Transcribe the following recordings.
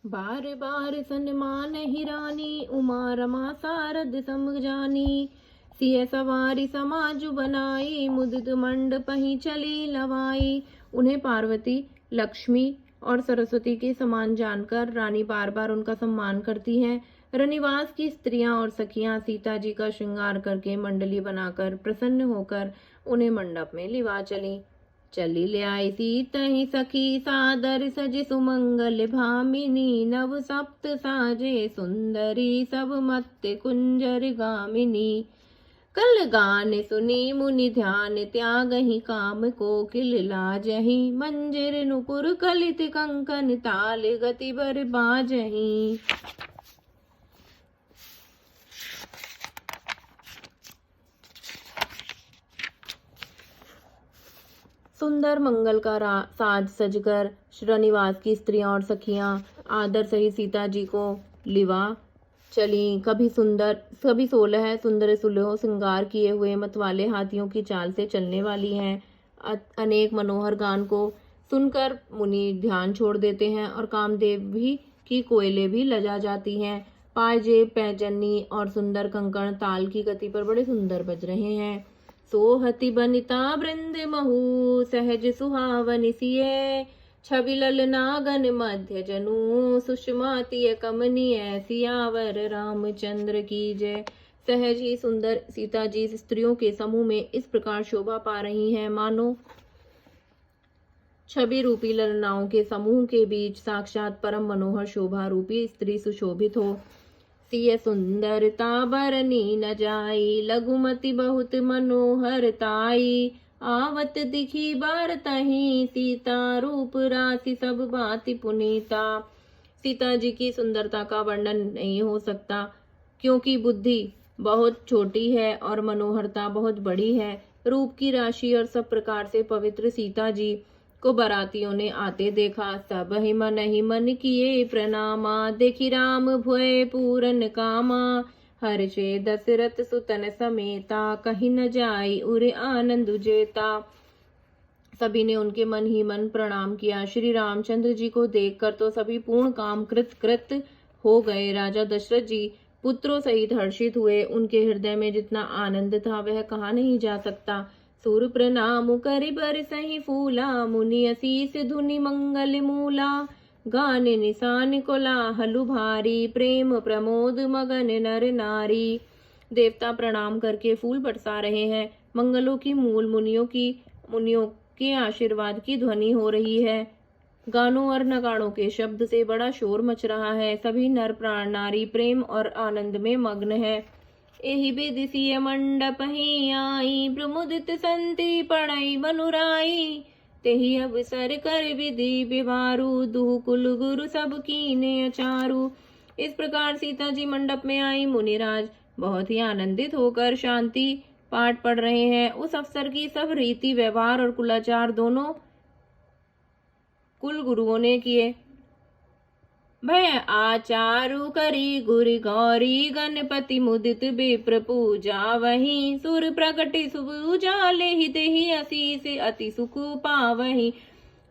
बार बार सन्मान हिरानी, उमा रमा सारद सम जानी। सिय सवारी समाजु बनाई, मुदित मंडप ही चली लवाई। उन्हें पार्वती, लक्ष्मी और सरस्वती के समान जानकर रानी बार बार उनका सम्मान करती हैं। रनिवास की स्त्रियां और सखियां सीता जी का श्रृंगार करके मंडली बनाकर प्रसन्न होकर उन्हें मंडप में लिवा चली। चली ले आई सीतहि सखी, सादर सज सुमंगल भामिनी। नव सप्त साजे सुंदरी, सब मत कुंजर गामिनी। कल गान सुनी मुनि ध्यान, त्यागहि काम कोकिल लाजहि। मंजिर नुपुर कलित कंकन, ताल गति बर बाजहि। सुंदर मंगल का साज सजकर श्रीनिवास की स्त्रियां और सखियां आदर सहित सीता जी को लिवा चली। कभी 16 सुंदर सुलहो श्रृंगार किए हुए मतवाले हाथियों की चाल से चलने वाली हैं। अनेक मनोहर गान को सुनकर मुनि ध्यान छोड़ देते हैं और कामदेव भी की कोयले भी लजा जाती हैं। पायजेब, पैजनी और सुंदर कंकण ताल की गति पर बड़े सुंदर बज रहे हैं। सोहति बनिता वृंद महु, सहज सुहावनि सिय। छवि ललनागन मध्य जनु, सुषमा तिय कमनीय। सियावर रामचंद्र की जय। सहज ही सुंदर सीता जी स्त्रियों के समूह में इस प्रकार शोभा पा रही हैं, मानो छवि रूपी ललनाओं के समूह के बीच साक्षात परम मनोहर शोभा रूपी स्त्री सुशोभित हो। सिय सुंदरता बरनी न जाई, लघुमति बहुत मनोहर ताई। आवत दिखी बार तही, सीता रूप राशि सब भांति पुनीता। सीता जी की सुंदरता का वर्णन नहीं हो सकता, क्योंकि बुद्धि बहुत छोटी है और मनोहरता बहुत बड़ी है। रूप की राशि और सब प्रकार से पवित्र सीता जी को बरातियों ने आते देखा। सब ही मन किए प्रणामा, देखी राम भुए पूरन कामा। हर्षे दशरथ सुतन समेता, कहीं न जाई उर आनंद जेता। सभी ने उनके मन ही मन प्रणाम किया। श्री रामचंद्र जी को देखकर तो सभी पूर्ण काम कृत हो गए। राजा दशरथ जी पुत्रों सहित हर्षित हुए। उनके हृदय में जितना आनंद था वह कहा नहीं जा सकता। सुर प्रणाम करि बरसहि फूला, मुनि असीस धुनि मंगल मूला। गान निशान कोलाहल भारी, प्रेम प्रमोद मगन नर नारी। देवता प्रणाम करके फूल बरसा रहे हैं। मंगलों की मूल मुनियों के आशीर्वाद की ध्वनि हो रही है। गानों और नगाड़ों के शब्द से बड़ा शोर मच रहा है। सभी नर प्राण नारी प्रेम और आनंद में मग्न है। एहि विधि सिय मंडप ही आई, प्रमुदित संति पढ़ई मनुराई। तेहि अवसर कर विधि विवारु, दुह कुल गुरु सब कीने अचारु। इस प्रकार सीता जी मंडप में आई। मुनिराज बहुत ही आनंदित होकर शांति पाठ पढ़ रहे हैं। उस अवसर की सब रीति व्यवहार और कुलाचार दोनों कुल गुरुओं ने किए। भय आचारु करी गुरु गौरी, गणपति मुदित विप्र पूजा वही। सुर प्रकटि सुबूजा, लेहि देहि आशीष अति सुख पावही।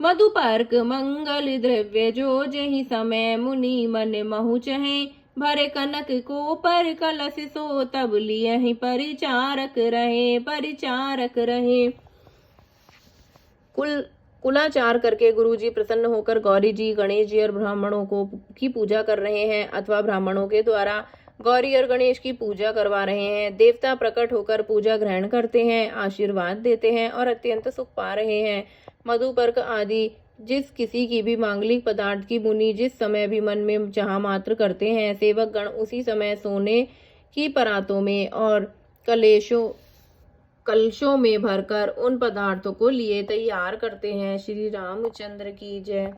मधुपर्क मंगल द्रव्य जो, जहि समय मुनि मन महु चहे। भरे कनक को पर कलश सो, तब लियहि परिचारक रहे। कुलाचार करके गुरुजी प्रसन्न होकर गौरी जी, गणेश जी और ब्राह्मणों की पूजा कर रहे हैं, अथवा ब्राह्मणों के द्वारा गौरी और गणेश की पूजा करवा रहे हैं। देवता प्रकट होकर पूजा ग्रहण करते हैं, आशीर्वाद देते हैं और अत्यंत सुख पा रहे हैं। मधुपर्क आदि जिस किसी की भी मांगलिक पदार्थ की मुनि जिस समय भी मन में चाह मात्र करते हैं, सेवक गण उसी समय सोने की परातों में और कलशों में भरकर उन पदार्थों को लिए तैयार करते हैं। श्री रामचंद्र की जय।